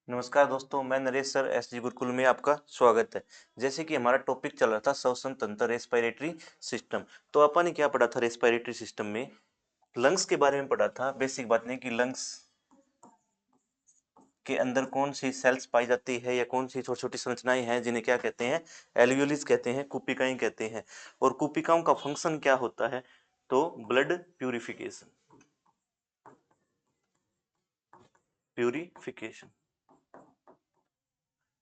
नमस्कार दोस्तों, मैं नरेश सर एसजी गुरुकुल में आपका स्वागत है। जैसे कि हमारा टॉपिक चल रहा था श्वसन तंत्र रेस्पिरेटरी सिस्टम। तो अपन ने क्या पढ़ा था रेस्पिरेटरी सिस्टम में? लंग्स के बारे में पढ़ा था। बेसिक बात नहीं कि लंग्स के अंदर कौन सी सेल्स पाई जाती है या कौन सी छोटी छोटी संरचनाएं हैं जिन्हें क्या कहते हैं, एल्वियोलिस कहते हैं, कुपिकाएं कहते हैं। और कुपिकाओं का फंक्शन क्या होता है? तो ब्लड प्यूरिफिकेशन। प्यूरिफिकेशन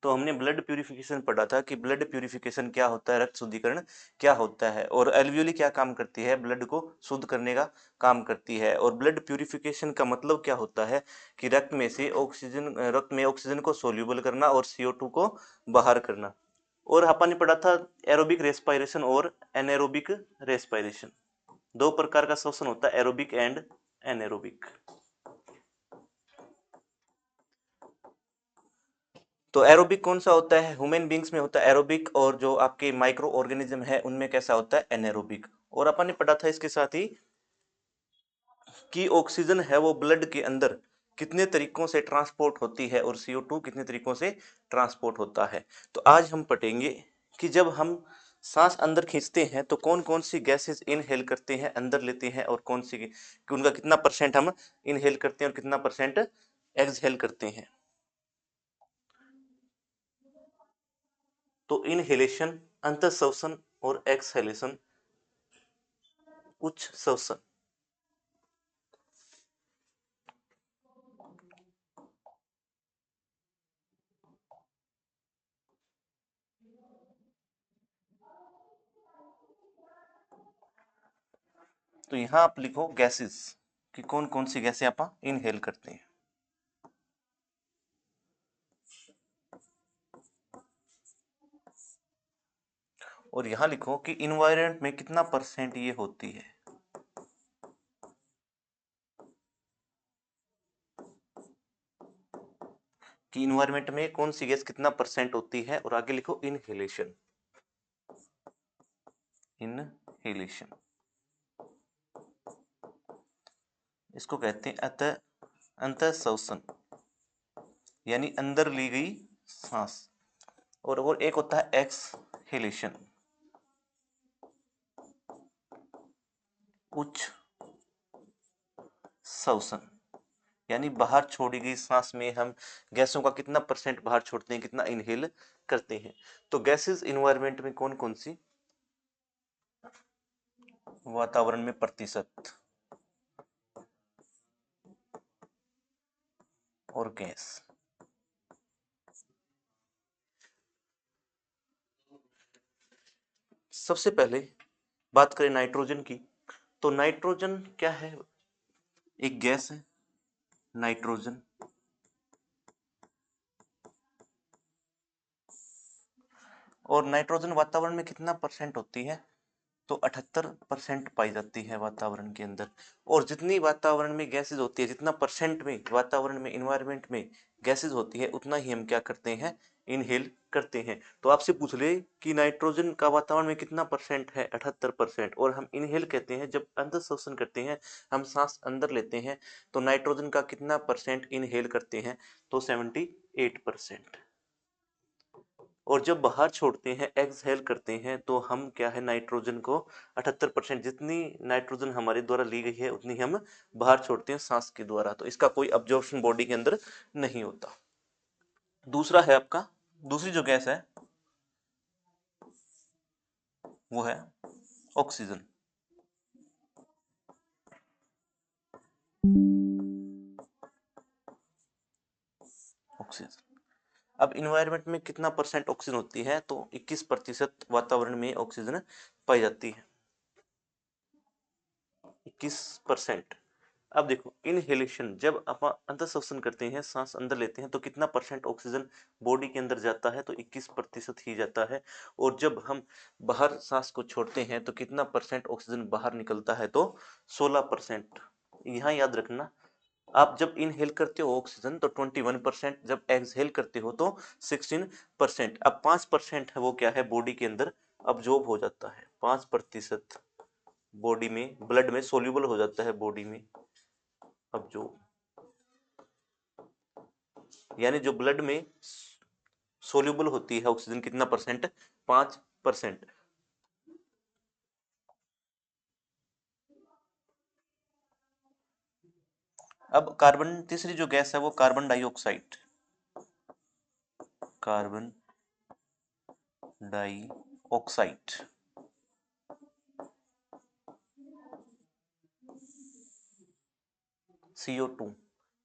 तो हमने ब्लड प्यूरिफिकेशन पढ़ा था कि ब्लड प्यूरिफिकेशन क्या होता है, रक्त शुद्धिकरण क्या होता है, और एल्वियोली क्या काम करती है, ब्लड को शुद्ध करने का काम करती है। और ब्लड प्यूरिफिकेशन का मतलब क्या होता है कि रक्त में ऑक्सीजन को सोल्यूबल करना और CO2 को बाहर करना। और अपन ने पढ़ा था एरोबिक रेस्पिरेशन और एनएरोबिक रेस्पिरेशन। दो प्रकार का श्वसन होता है, एरोबिक एंड एनएरोबिक। तो एरोबिक कौन सा होता है? ह्यूमन बींग्स में होता है एरोबिक, और जो आपके माइक्रो ऑर्गेनिज्म है उनमें कैसा होता है? एनएरोबिक। और अपन ने पढ़ा था इसके साथ ही कि ऑक्सीजन है वो ब्लड के अंदर कितने तरीकों से ट्रांसपोर्ट होती है और CO2 कितने तरीकों से ट्रांसपोर्ट होता है। तो आज हम पढ़ेंगे कि जब हम सांस अंदर खींचते हैं तो कौन कौन सी गैसेस इनहेल करते हैं, अंदर लेते हैं, और कौन सी कि उनका कितना परसेंट हम इनहेल करते हैं और कितना परसेंट एक्सहेल करते हैं। तो इनहेलेशन अंतः श्वसन और एक्सहेलेशन उच्च श्वसन। तो यहां आप लिखो गैसेस कि कौन कौन सी गैसें आप इनहेल करते हैं। और यहां लिखो कि इन्वायरमेंट में कितना परसेंट ये होती है। कि इन्वायरमेंट में कौन सी गैस कितना परसेंट होती है, और आगे लिखो इनहेलेशन। इनहेलेशन इसको कहते हैं अंतः श्वसन, यानी अंदर ली गई सांस। और एक होता है एक्सहेलेशन, उच्च श्वसन, यानी बाहर छोड़ी गई सांस में हम गैसों का कितना परसेंट बाहर छोड़ते हैं, कितना इनहेल करते हैं। तो गैसेस इन्वायरमेंट में कौन कौन सी? वातावरण में प्रतिशत और गैस। सबसे पहले बात करें नाइट्रोजन की। तो नाइट्रोजन क्या है? एक गैस है नाइट्रोजन। और नाइट्रोजन वातावरण में कितना परसेंट होती है? तो 78% पाई जाती है वातावरण के अंदर। और जितनी वातावरण में गैसेज होती है, जितना परसेंट में वातावरण में इन्वायरमेंट में गैसेज होती है, उतना ही हम क्या करते हैं? इनहेल करते हैं। तो आपसे पूछ ले कि नाइट्रोजन का वातावरण में कितना परसेंट है? 78%। और हम इनहेल कहते हैं जब अंदर श्वसन करते हैं, हम सांस अंदर लेते हैं, तो नाइट्रोजन का कितना परसेंट इनहेल करते हैं? तो 78%। और जब बाहर छोड़ते हैं, एक्सहेल करते हैं, तो हम क्या है, नाइट्रोजन को 78%, जितनी नाइट्रोजन हमारे द्वारा ली गई है उतनी हम बाहर छोड़ते हैं सांस के द्वारा। तो इसका कोई अब्जॉर्प्शन बॉडी के अंदर नहीं होता। दूसरा है आपका, दूसरी जो गैस है वो है ऑक्सीजन। ऑक्सीजन अब इन्वायरमेंट में कितना परसेंट ऑक्सीजन होती है? तो 21% वातावरण में ऑक्सीजन पाई जाती है। 21%। अब देखो इनहेलेशन, जब आप अंदर श्वसन करते हैं, सांस अंदर लेते हैं, तो कितना परसेंट ऑक्सीजन बॉडी के अंदर जाता है? तो 21% ही जाता है। और जब हम बाहर सांस को छोड़ते हैं तो कितना परसेंट ऑक्सीजन बाहर निकलता है? तो 16%। यहाँ याद रखना, आप जब इनहेल करते हो ऑक्सीजन तो 21%, जब एक्सहेल करते हो तो 16%। अब 5% है वो क्या है, बॉडी के अंदर अब्जॉर्ब हो जाता है। 5% बॉडी में, ब्लड में सोल्यूबल हो जाता है बॉडी में। अब जो यानी जो ब्लड में सोल्यूबल होती है ऑक्सीजन कितना परसेंट, 5%। अब कार्बन, तीसरी जो गैस है वो carbon dioxide, carbon dioxide. CO2।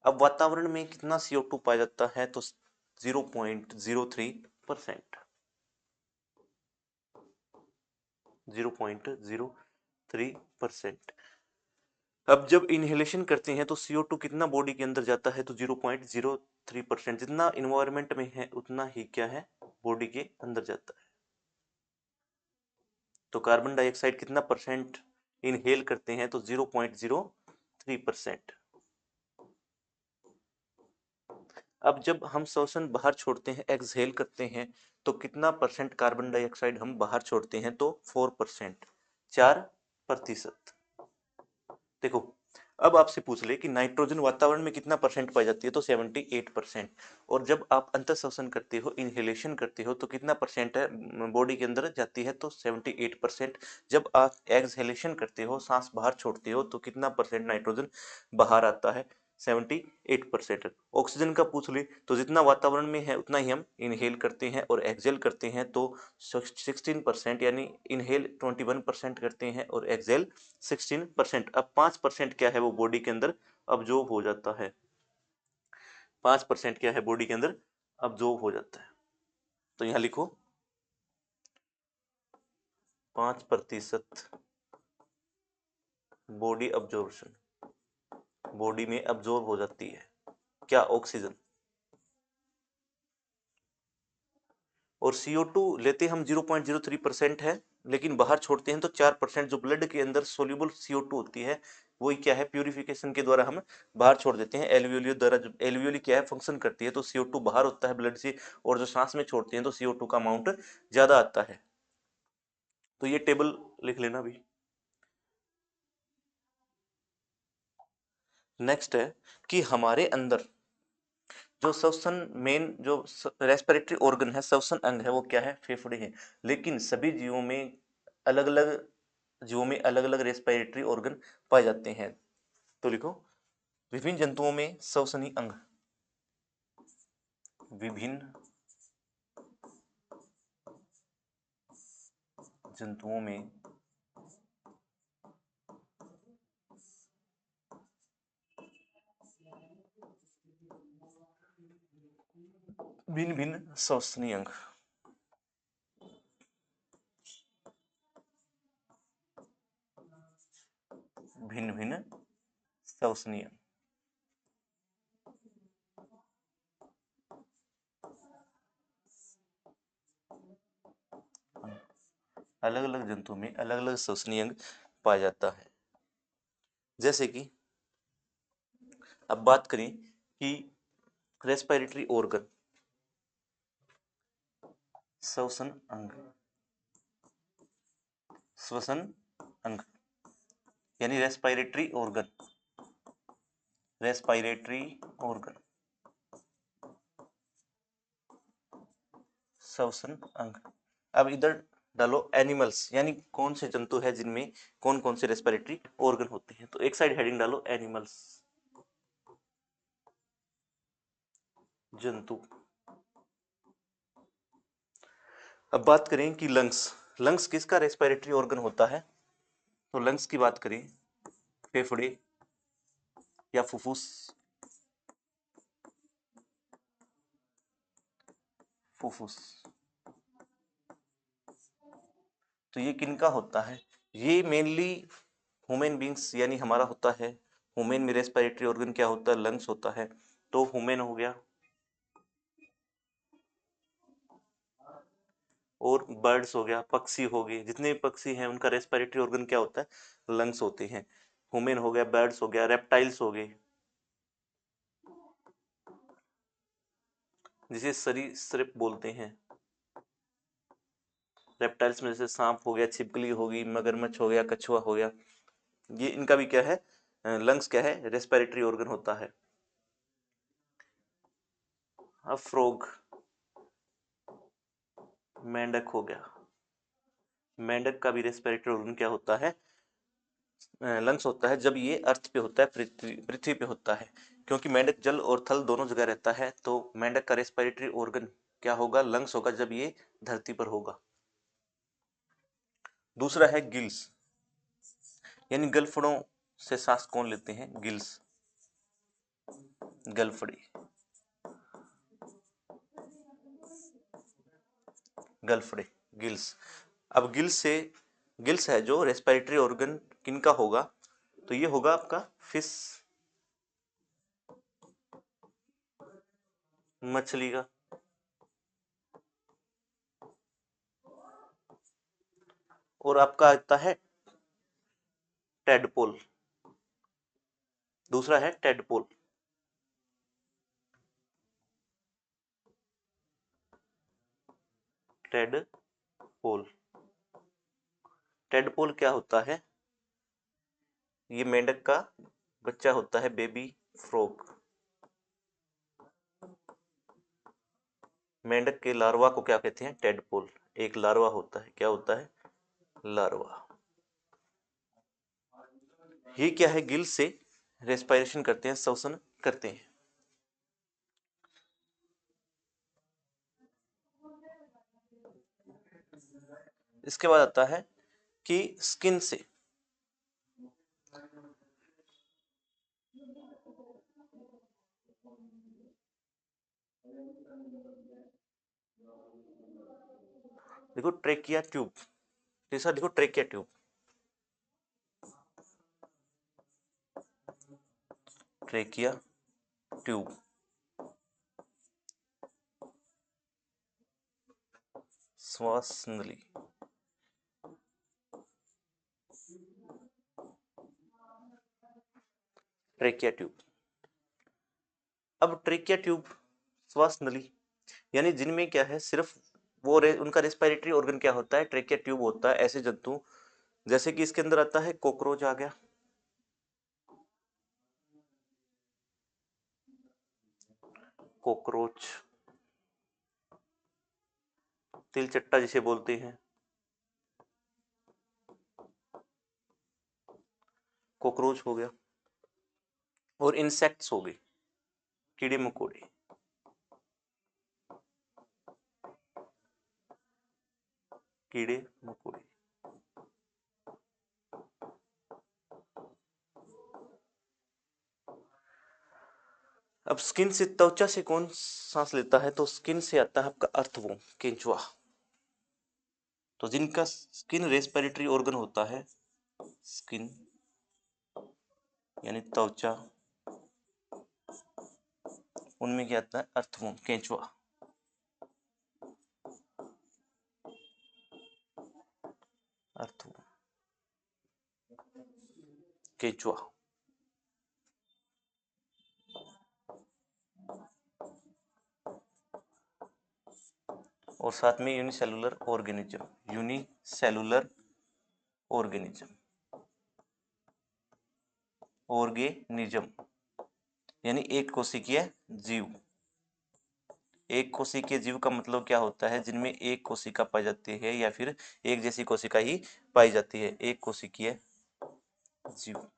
अब वातावरण में कितना CO2 पाया जाता है, तो 0.03%, 0.03%। अब जब इनहेलेशन करते हैं तो CO2 कितना बॉडी के अंदर जाता है, तो 0.03%। जितना इन्वायरमेंट में है उतना ही क्या है, बॉडी के अंदर जाता है। तो कार्बन डाइऑक्साइड कितना परसेंट इनहेल करते हैं, तो 0.03%। अब जब हम श्वसन बाहर छोड़ते हैं, एक्सहेल करते हैं, तो कितना परसेंट कार्बन डाइऑक्साइड हम बाहर छोड़ते हैं, तो 4%, 4%। देखो, अब आपसे पूछ ले कि नाइट्रोजन वातावरण में कितना परसेंट पाई जाती है, तो 78%। और जब आप अंतर श्वसन करते हो, इनहेलेशन करते हो, तो कितना परसेंट है बॉडी के अंदर जाती है, तो 78%। जब आप एक्सहेलेशन करते हो, सांस बाहर छोड़ते हो, तो कितना परसेंट नाइट्रोजन बाहर आता है, 78%। ऑक्सीजन का पूछ ले तो जितना वातावरण में है उतना ही हम इनहेल करते हैं और एक्सहेल करते हैं, तो 16%, यानी इनहेल 21% करते हैं और एक्सहेल 16%। अब 5% क्या है, वो बॉडी के अंदर अब्जॉर्ब हो जाता है, 5% क्या है बॉडी के अंदर अब्जॉर्ब हो जाता है। तो यहाँ लिखो 5% बॉडी अब्जॉर्प्शन, बॉडी में अब्जॉर्ब हो जाती है क्या, ऑक्सीजन। और CO2 लेते हम 0.03% है, लेकिन बाहर छोड़ते हैं तो 4%। जो ब्लड के अंदर सोल्यूबल CO2 होती है वही क्या है, प्यूरिफिकेशन के द्वारा हम बाहर छोड़ देते हैं, एल्वियोली द्वारा। जब एल्वियोली क्या है, फंक्शन करती है, तो CO2 बाहर होता है ब्लड से, और जो सांस में छोड़ते हैं तो CO2 का अमाउंट ज्यादा आता है। तो ये टेबल लिख लेना भी। नेक्स्ट है कि हमारे अंदर जो श्वसन मेन जो रेस्पिरेटरी ऑर्गन है, श्वसन अंग है, वो क्या है, फेफड़े हैं। लेकिन सभी जीवों में अलग अलग, जीवों में अलग अलग रेस्पिरेटरी ऑर्गन पाए जाते हैं। तो लिखो विभिन्न जंतुओं में श्वसनी अंग, विभिन्न जंतुओं में भिन्न भिन्न श्वसनी अंग, भिन्न भिन्न श्वसनी अंग। अलग अलग जंतुओं में अलग अलग श्वसनी अंग पाया जाता है। जैसे कि अब बात करें कि रेस्पिरेटरी ऑर्गन, श्वसन अंग, श्वसन अंग यानी रेस्पिरेटरी ऑर्गन, रेस्पिरेटरी ऑर्गन, श्वसन अंग। अब इधर डालो एनिमल्स, यानी कौन से जंतु है जिनमें कौन कौन से रेस्पिरेटरी ऑर्गन होते हैं, तो एक साइड हेडिंग डालो एनिमल्स, जंतु। अब बात करें कि लंग्स, लंग्स किसका रेस्पिरेटरी ऑर्गन होता है, तो लंग्स की बात करें, फेफड़े या फुफ्फुस, फुफ्फुस। तो ये किनका होता है, ये मेनली ह्यूमन बींग्स यानी हमारा होता है। ह्यूमन में रेस्पिरेटरी ऑर्गन क्या होता है, लंग्स होता है। तो ह्यूमन हो गया, और बर्ड्स हो गया, पक्षी हो गए, जितने भी पक्षी हैं उनका रेस्पिरेटरी ऑर्गन क्या होता है, लंग्स होते हैं। ह्यूमन हो गया, बर्ड्स हो गया, रेप्टाइल्स हो गए, जिसे सरीसृप बोलते हैं। रेप्टाइल्स में जैसे सांप हो गया, छिपकली होगी, मगरमच्छ हो गया, कछुआ हो गया, ये इनका भी क्या है, लंग्स क्या है, रेस्पिरेटरी ऑर्गन होता है। अब फ्रॉग, मेंढक हो गया। मेंढक का भी रेस्पिरेटरी ऑर्गन क्या होता है, लंग्स होता है, जब ये अर्थ पे होता है, पृथ्वी पे होता है। क्योंकि मेंढक जल और थल दोनों जगह रहता है, तो मेंढक का रेस्पिरेटरी ऑर्गन क्या होगा, लंग्स होगा, जब ये धरती पर होगा। दूसरा है गिल्स, यानी गलफड़ों से सांस कौन लेते हैं, गिल्स, गलफड़ी, गलफड़े, गिल्स। अब गिल्स है जो रेस्पिरेटरी ऑर्गन किनका होगा, तो ये होगा आपका फिश, मछली का। और आपका आता है टेडपोल, दूसरा है टेडपोल। टेडपोल, टेडपोल क्या होता है, ये मेंढक का बच्चा होता है, बेबी फ्रॉग। मेंढक के लार्वा को क्या कहते हैं, टेडपोल। एक लार्वा होता है, क्या होता है, लार्वा। ये क्या है, गिल से रेस्पिरेशन करते हैं, श्वसन करते हैं। इसके बाद आता है कि स्किन से, देखो ट्रेकिया ट्यूब, तीसरा देखो ट्रेकिया ट्यूब, ट्रेकिया ट्यूब, श्वास नली, ट्रेकिया ट्यूब। अब ट्रेकिया ट्यूब, श्वास नली, यानी जिनमें क्या है, सिर्फ उनका रेस्पिरेटरी ऑर्गन क्या होता है, ट्रेकिया ट्यूब होता है। ऐसे जंतु जैसे कि इसके अंदर आता है कॉकरोच आ गया, कॉकरोच, तिलचट्टा जिसे बोलते हैं, कॉकरोच हो गया। और इंसेक्ट्स हो गए, कीड़े मकोड़े, कीड़े मकोड़े। अब स्किन से, त्वचा से कौन सांस लेता है, तो स्किन से आता है आपका अर्थवोम, केंचुआ। तो जिनका स्किन रेस्पिरेटरी ऑर्गन होता है, स्किन यानी त्वचा, उनमें क्या आता है, अर्थवोम, केंचुआ, अर्थवोम, केंचुआ। और साथ में unicellular organism, unicellular organism, organism यानी एक कोशिकीय जीव। एक कोशिकीय जीव का मतलब क्या होता है, जिनमें एक कोशिका पाई जाती है या फिर एक जैसी कोशिका ही पाई जाती है, एक कोशिकीय जीव,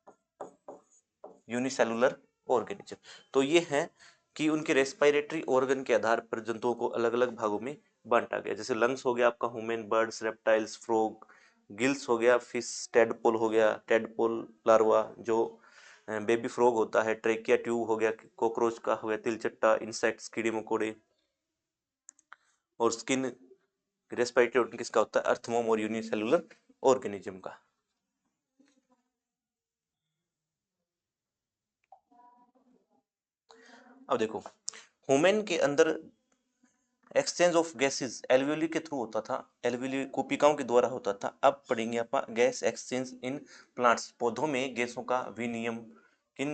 यूनिसेलुलर ऑर्गेनिज्म। तो ये है कि उनके रेस्पिरेटरी ऑर्गन के आधार पर जंतुओं को अलग अलग भागों में बांटा गया। जैसे लंग्स हो गया आपका human, birds, reptiles, frog, gills हो गया फिश, टेडपोल हो गया, टेडपोल लार्वा जो बेबी फ्रॉग होता है, ट्रेकिया ट्यूब हो गया, कॉकरोच का हो गया, तिलचट्टा, इंसेक्ट्स, कीड़े मकोड़े। और स्किन रेस्पिरेटरी ऑर्गन किसका होता है, अर्थमोम और यूनिसेलुलर ऑर्गेनिज्म का। अब देखो, ह्यूमन के अंदर एक्सचेंज ऑफ गैसेस एल्वियोली के थ्रू होता था, एल्वियोली कूपिकाओं के द्वारा होता था। अब पढ़ेंगे आप गैस एक्सचेंज इन प्लांट्स, पौधों में गैसों का विनिमय किन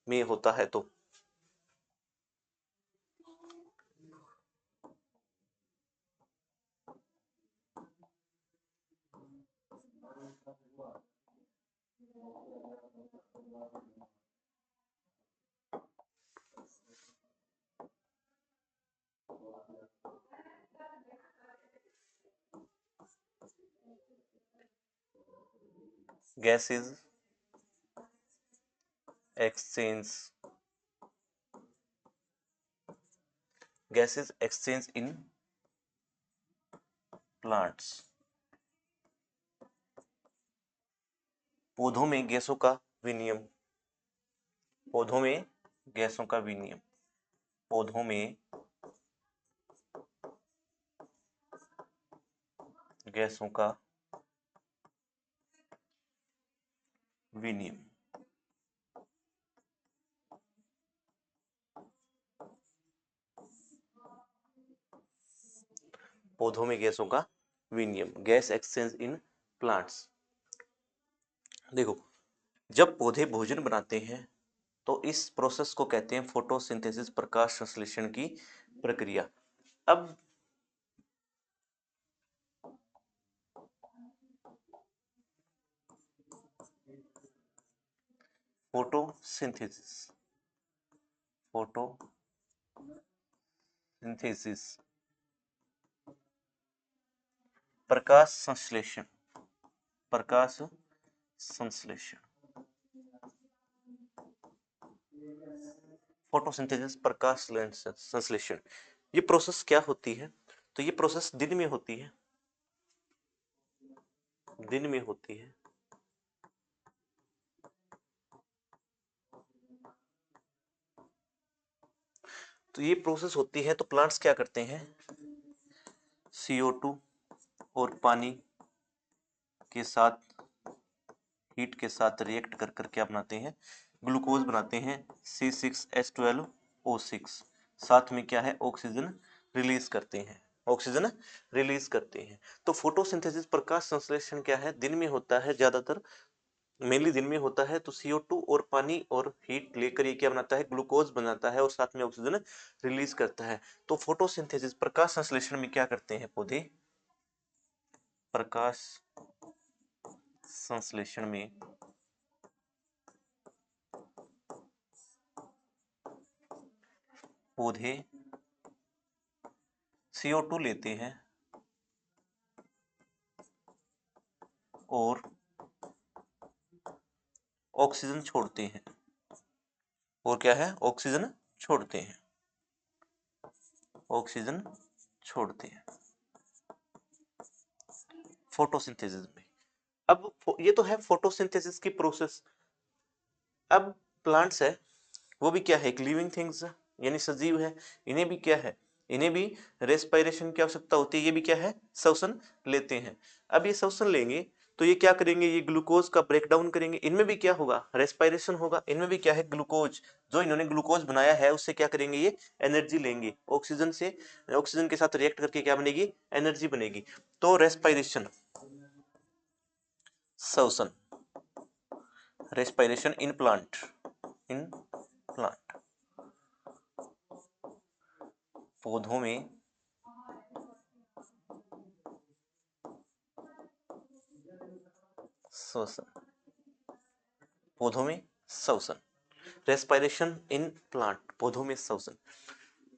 में होता है। तो गैसेज एक्सचेंज इन प्लांट्स। पौधों में गैसों का विनिमय, पौधों में गैसों का विनिमय, पौधों में गैसों का विनिमय, पौधों में गैसों का विनिमय, गैस एक्सचेंज इन प्लांट्स। देखो, जब पौधे भोजन बनाते हैं तो इस प्रोसेस को कहते हैं फोटोसिंथेसिस, प्रकाश संश्लेषण की प्रक्रिया। अब फोटोसिंथेसिस, फोटोसिंथेसिस, प्रकाश संश्लेषण, प्रकाश संश्लेषण, फोटोसिंथेसिस, प्रकाश संश्लेषण, ये प्रोसेस क्या होती है? तो ये प्रोसेस दिन में होती है, दिन में होती है। तो ये प्रोसेस होती है तो प्लांट्स क्या करते हैं, CO2 और पानी के साथ, हीट के साथ रिएक्ट कर कर क्या बनाते हैं, ग्लूकोज बनाते हैं, C6H12O6, साथ में क्या है, ऑक्सीजन रिलीज करते हैं, ऑक्सीजन रिलीज करते हैं। तो फोटोसिंथेसिस, प्रकाश संश्लेषण क्या है, दिन में होता है, ज्यादातर मेनली दिन में होता है। तो CO2 और पानी और हीट लेकर ये क्या बनाता है, ग्लूकोज बनाता है और साथ में ऑक्सीजन रिलीज करता है। तो फोटोसिंथेसिस, प्रकाश संश्लेषण में क्या करते हैं पौधे, प्रकाश संश्लेषण में पौधे CO2 लेते हैं और ऑक्सीजन छोड़ते हैं, और क्या है, ऑक्सीजन छोड़ते हैं, ऑक्सीजन छोड़ते हैं फोटोसिंथेसिस में। अब ये तो है फोटोसिंथेसिस की प्रोसेस। अब प्लांट्स है, वो भी क्या है, एक लिविंग थिंग्स है, यानी सजीव है। इन्हें भी क्या है, इन्हें भी रेस्पिरेशन की आवश्यकता होती है, ये भी क्या है, श्वसन लेते हैं। अब ये श्वसन लेंगे तो ये क्या करेंगे, ये ग्लूकोज का ब्रेक डाउन करेंगे, इनमें भी क्या होगा, रेस्पिरेशन होगा, इनमें भी क्या है, ग्लूकोज, जो इन्होंने ग्लूकोज बनाया है उससे क्या करेंगे, ये एनर्जी लेंगे, ऑक्सीजन से, ऑक्सीजन के साथ रिएक्ट करके क्या बनेगी, एनर्जी बनेगी। तो रेस्पिरेशन, श्वसन, respiration in plant, in plant, पौधों में श्वसन, पौधों में श्वसन, रेस्पिरेशन इन प्लांट, पौधों में श्वसन।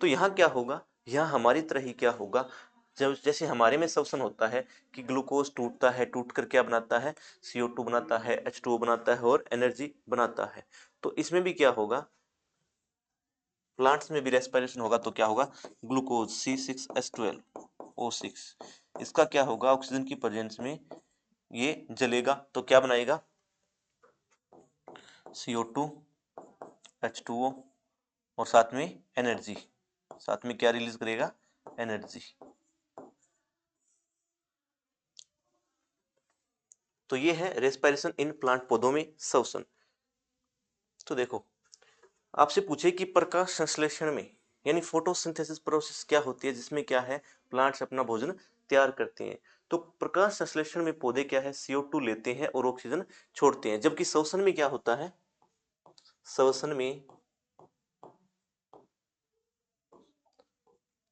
तो यहाँ क्या होगा, यहाँ हमारी तरह ही क्या होगा, जब जैसे हमारे में श्वसन होता है कि ग्लूकोज टूटता है, टूट कर क्या बनाता है, CO2 बनाता है, H2O बनाता है और एनर्जी बनाता है। तो इसमें भी क्या होगा, प्लांट्स में भी रेस्पिरेशन होगा तो क्या होगा, ग्लूकोज C6H12O6, इसका क्या होगा, ऑक्सीजन की प्रेजेंस में ये जलेगा तो क्या बनाएगा, CO2 H2O और साथ में एनर्जी, साथ में क्या रिलीज करेगा, एनर्जी। तो ये है रेस्पिरेशन इन प्लांट, पौधों में श्वसन। तो देखो, आपसे पूछे कि प्रकाश संश्लेषण में यानी फोटोसिंथेसिस प्रोसेस क्या होती है, जिसमें क्या है, प्लांट्स अपना भोजन तैयार करते हैं। तो प्रकाश संश्लेषण में पौधे क्या है, CO2 लेते हैं और ऑक्सीजन छोड़ते हैं। जबकि श्वसन में क्या होता है, श्वसन में,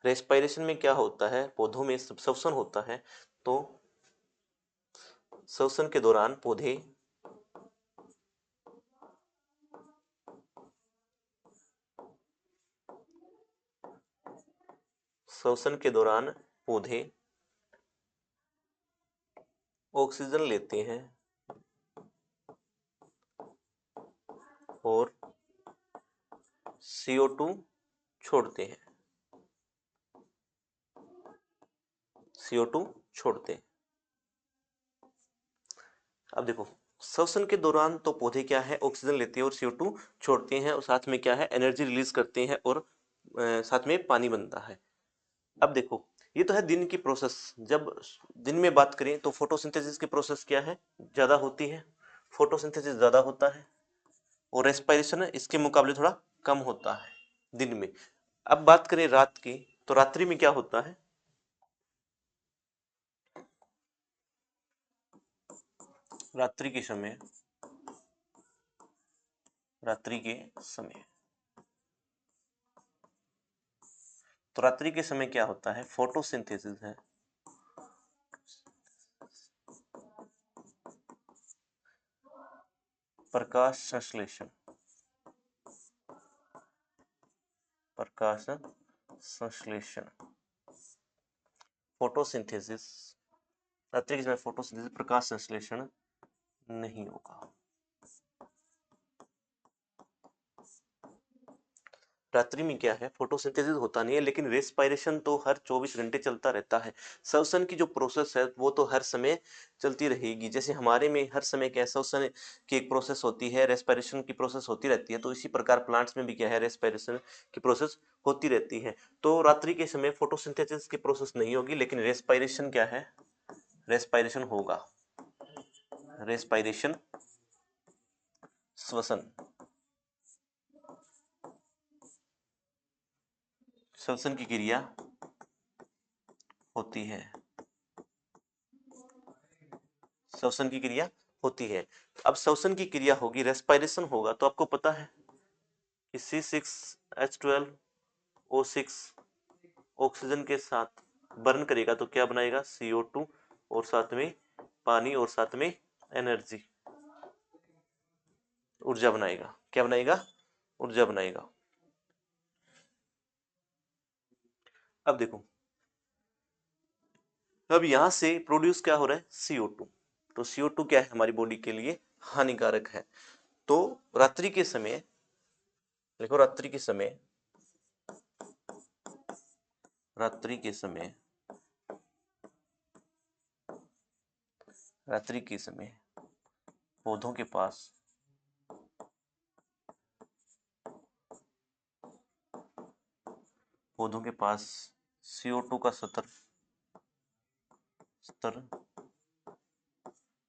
रेस्पिरेशन में क्या होता है, पौधों में श्वसन होता है। तो श्वसन के दौरान पौधे श्वसन के दौरान पौधे ऑक्सीजन लेते हैं CO2 छोड़ते हैं, CO2 छोड़ते हैं। अब देखो, श्वसन के दौरान तो पौधे क्या है, ऑक्सीजन लेते हैं और CO2 छोड़ते हैं, और साथ में क्या है, एनर्जी रिलीज करते हैं, और साथ में पानी बनता है। अब देखो, ये तो है दिन की प्रोसेस। जब दिन में बात करें तो फोटोसिंथेसिस की प्रोसेस क्या है, ज्यादा होती है, फोटोसिंथेसिस ज्यादा होता है, और रेस्पिरेशन इसके मुकाबले थोड़ा कम होता है दिन में। अब बात करें रात की, तो रात्रि में क्या होता है, रात्रि के समय, रात्रि के समय, तो रात्रि के समय क्या होता है, फोटोसिंथेसिस है, प्रकाश संश्लेषण, प्रकाश संश्लेषण, फोटोसिंथेसिस। रात्रि के समय फोटोसिंथेसिस, प्रकाश संश्लेषण नहीं होगा। रात्रि में क्या है, फोटोसिंथेसिस होता नहीं है, लेकिन रेस्पिरेशन तो हर 24 घंटे चलता रहता है। श्वसन की जो प्रोसेस है वो तो हर समय चलती रहेगी। जैसे हमारे में हर समय क्या है, श्वसन की एक प्रोसेस होती है, रेस्पिरेशन की प्रोसेस होती रहती है, तो इसी प्रकार प्लांट्स में भी क्या है, रेस्पिरेशन की प्रोसेस होती रहती है। तो रात्रि के समय फोटोसिंथेसिस की प्रोसेस नहीं होगी, लेकिन रेस्पिरेशन क्या है, रेस्पिरेशन होगा, रेस्पिरेशन, श्वसन, श्वसन की क्रिया होती है, श्वसन की क्रिया होती है। अब श्वसन की क्रिया होगी, रेस्पिरेशन होगा, तो आपको पता है कि C6H12O6 ऑक्सीजन के साथ बर्न करेगा तो क्या बनाएगा, CO2, और साथ में पानी, और साथ में एनर्जी, ऊर्जा बनाएगा। क्या बनाएगा, ऊर्जा बनाएगा। अब देखो, अब यहां से प्रोड्यूस क्या हो रहा है, CO2। तो CO2 क्या है, हमारी बॉडी के लिए हानिकारक है। तो रात्रि के समय देखो, रात्रि के समय, रात्रि के समय, रात्रि के समय पौधों के पास, पौधों के पास CO2 का स्तर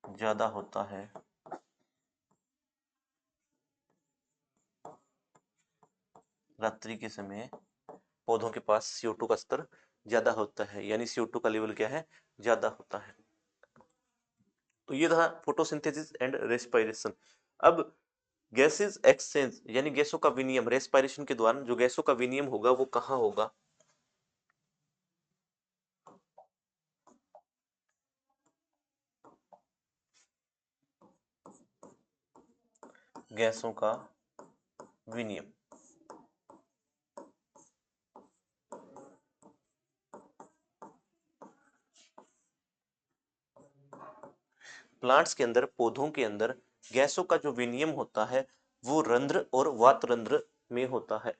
ज्यादा होता है, रात्रि के समय पौधों के पास CO2 का स्तर ज्यादा होता है, यानी CO2 का लेवल क्या है, ज्यादा होता है। तो ये था फोटोसिंथेसिस एंड रेस्पिरेशन। अब गैसेस एक्सचेंज, यानी गैसों का विनिमय, रेस्पिरेशन के दौरान जो गैसों का विनिमय होगा वो कहाँ होगा, गैसों का विनिमय, प्लांट्स के अंदर, पौधों के अंदर गैसों का जो विनिमय होता है वो रंध्र और वातरंध्र में होता है।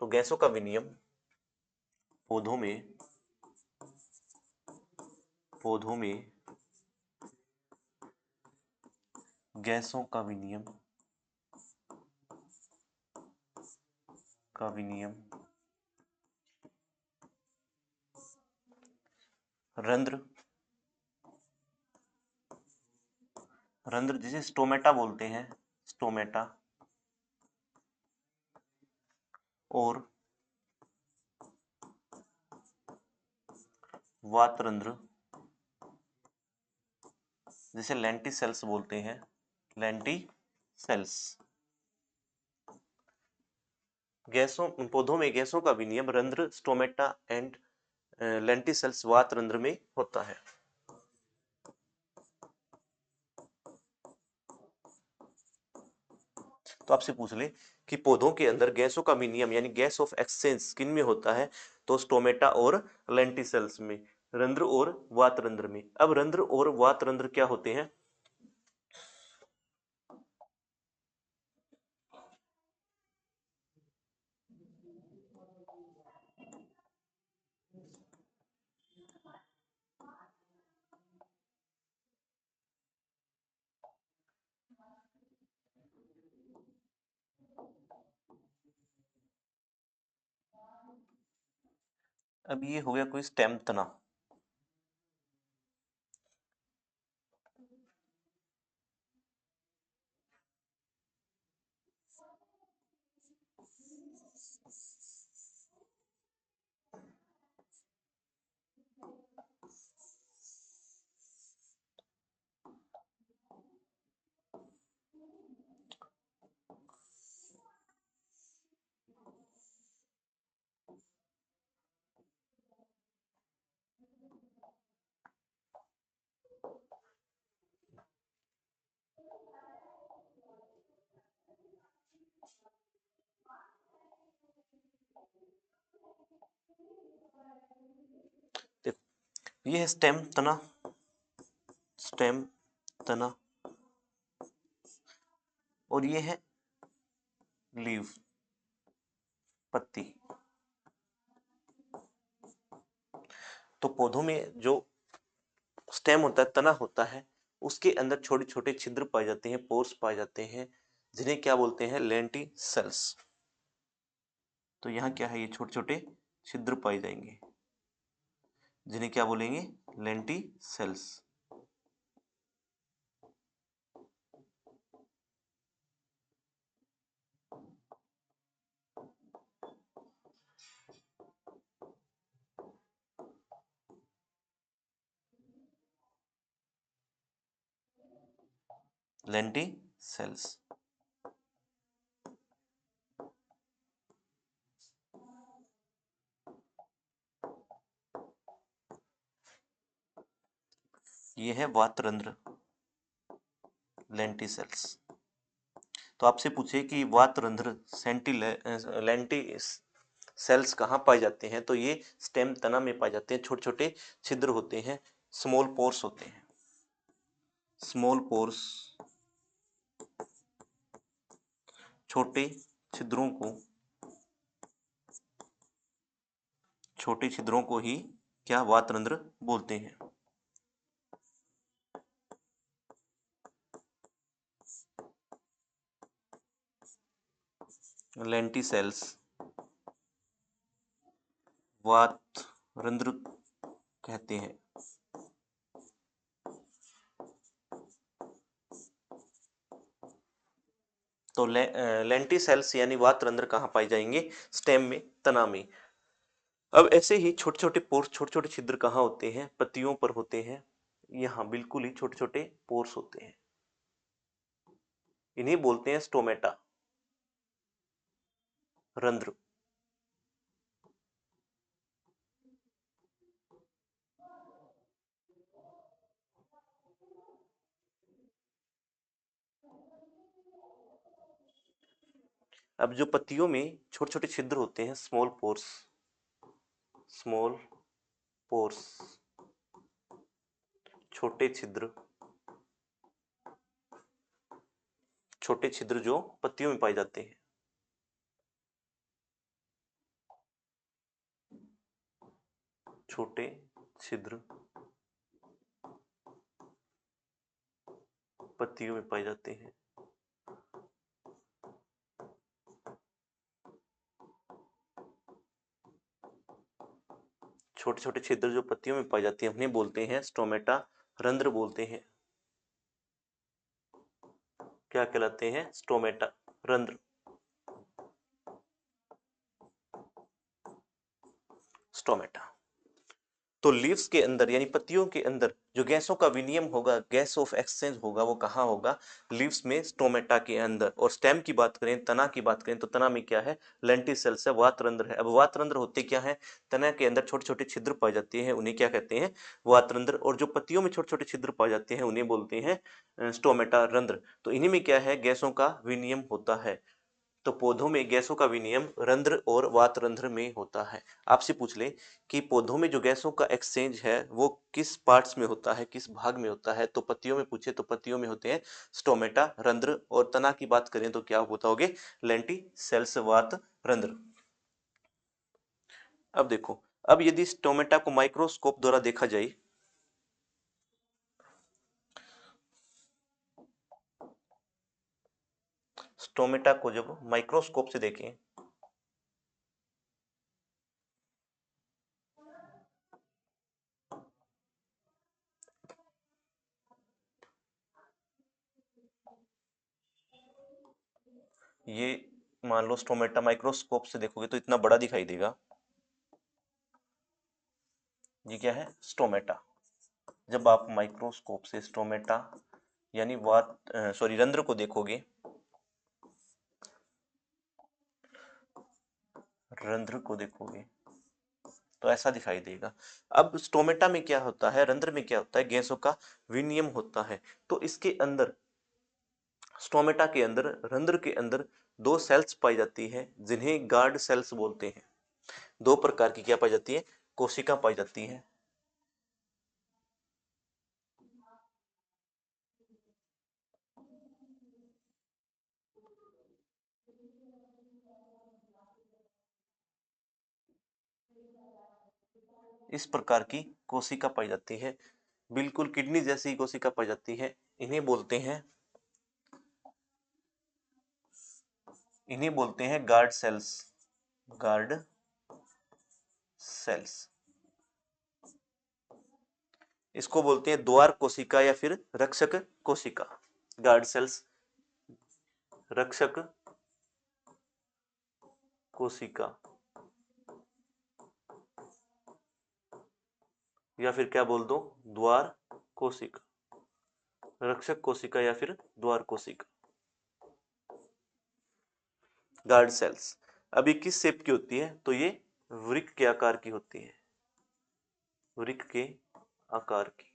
तो गैसों का विनिमय पौधों में, पौधों में गैसों का विनिमय, का विनिमय रंध्र, रंध्र जिसे स्टोमेटा बोलते हैं, स्टोमेटा, और वातरंध्र जिसे लेंटिसेल्स बोलते हैं, लेंटिसेल्स। गैसों, पौधों में गैसों का विनिमय रंध्र, स्टोमेटा एंड लेंटिसेल्स, वातरंध्र में होता है। तो आपसे पूछ ले कि पौधों के अंदर गैसों का विनिमय यानी गैस ऑफ एक्सचेंज किन में होता है, तो स्टोमेटा और लेंटिसेल्स में, रंध्र और वातरंध्र में। अब रंध्र और वातरंध्र क्या होते हैं, अब ये हो गया कोई स्टेम तना। देखो ये है स्टेम तना, स्टेम तना, और ये है लीव, पत्ती। तो पौधों में जो स्टेम होता है, तना होता है, उसके अंदर छोटे छोटे छिद्र पाए जाते हैं, पोर्स पाए जाते हैं, जिन्हें क्या बोलते हैं, लेंटिसेल्स। तो यहाँ क्या है, ये छोटे छोटे छिद्र पाए जाएंगे, जिन्हें क्या बोलेंगे, लेंटिसेल्स। लेंटिसेल्स। ये है वातरंध्र, लेंटिसेल्स। तो आपसे पूछे कि वातरंध्र लेंटी सेल्स कहाँ पाए जाते हैं, तो ये स्टेम तना में पाए जाते हैं। छोटे छोटे छिद्र होते हैं, स्मॉल पोर्स होते हैं, स्मॉल पोर्स। छोटे छिद्रों को, छोटे छिद्रों को ही क्या वातरंध्र बोलते हैं। लेंटिसेल्स वातरंध्र कहते हैं। तो लेंटिसेल्स यानी वातरंध्र कहाँ पाए जाएंगे, स्टेम में, तना में। अब ऐसे ही छोटे छोटे पोर्स, छोटे छोटे छिद्र कहाँ होते हैं, पत्तियों पर होते हैं। यहाँ बिल्कुल ही छोटे छोटे पोर्स होते हैं, इन्हीं बोलते हैं स्टोमेटा, रंध्र। अब जो पत्तियों में छोटे छोटे छिद्र होते हैं, स्मॉल पोर्स, स्मॉल पोर्स, छोटे छिद्र, छोटे छिद्र जो पत्तियों में पाए जाते हैं, छोटे छिद्र पत्तियों में पाए जाते हैं। छोटे छोटे छिद्र जो पत्तियों में पाई जाती हैं, उन्हें बोलते हैं स्टोमेटा, रंध्र बोलते हैं। क्या कहलाते हैं, स्टोमेटा, रंध्र, स्टोमेटा। तो लीव्स के अंदर यानी पत्तियों के अंदर जो गैसों का विनिमय होगा, गैस ऑफ एक्सचेंज होगा, वो कहाँ होगा, लीव्स में, स्टोमेटा के अंदर। और स्टेम की बात करें, तना की बात करें, तो तना में क्या है, लेंटिसेल्स है, वातरंध्र है। अब वातरंध्र होते क्या है, तना के अंदर छोटे छोटे छिद्र पाए जाते हैं, उन्हें क्या कहते हैं, वातरंध्र। और जो पत्तियों में छोटे छोटे छिद्र पाए जाते हैं, उन्हें बोलते हैं स्टोमेटा, रंध्र। तो इन्हीं में क्या है, गैसों का विनिमय होता है। तो पौधों में गैसों का विनिमय रंध्र और वातरंध्र में होता है। आपसे पूछ ले कि पौधों में जो गैसों का एक्सचेंज है वो किस पार्ट्स में होता है, किस भाग में होता है, तो पत्तियों में पूछे तो पत्तियों में होते हैं स्टोमेटा, रंध्र। और तना की बात करें तो क्या बताओगे, लेंटिसेल्स, वातरंध्र। अब देखो, अब यदि स्टोमेटा को माइक्रोस्कोप द्वारा देखा जाए, स्टोमेटा को जब माइक्रोस्कोप से देखें, ये मान लो स्टोमेटा माइक्रोस्कोप से देखोगे तो इतना बड़ा दिखाई देगा। ये क्या है? स्टोमेटा। जब आप माइक्रोस्कोप से स्टोमेटा यानी रंध्र को देखोगे, रंध्र को देखोगे तो ऐसा दिखाई देगा। अब स्टोमेटा में क्या होता है, रंध्र में क्या होता है, गैसों का विनिमय होता है। तो इसके अंदर, स्टोमेटा के अंदर, रंध्र के अंदर दो सेल्स पाई जाती है जिन्हें गार्ड सेल्स बोलते हैं। दो प्रकार की क्या पाई जाती है? कोशिका पाई जाती है। इस प्रकार की कोशिका पाई जाती है, बिल्कुल किडनी जैसी कोशिका पाई जाती है। इन्हें बोलते हैं, इन्हें बोलते हैं गार्ड सेल्स। Guard cells. इसको बोलते हैं द्वार कोशिका या फिर रक्षक कोशिका। गार्ड सेल्स, रक्षक कोशिका, या फिर क्या बोल दो, द्वार कोशिका, रक्षक कोशिका या फिर द्वार कोशिका, गार्ड सेल्स। अभी किस शेप की होती है? तो ये वृक्क के आकार की होती है, वृक्क के आकार की।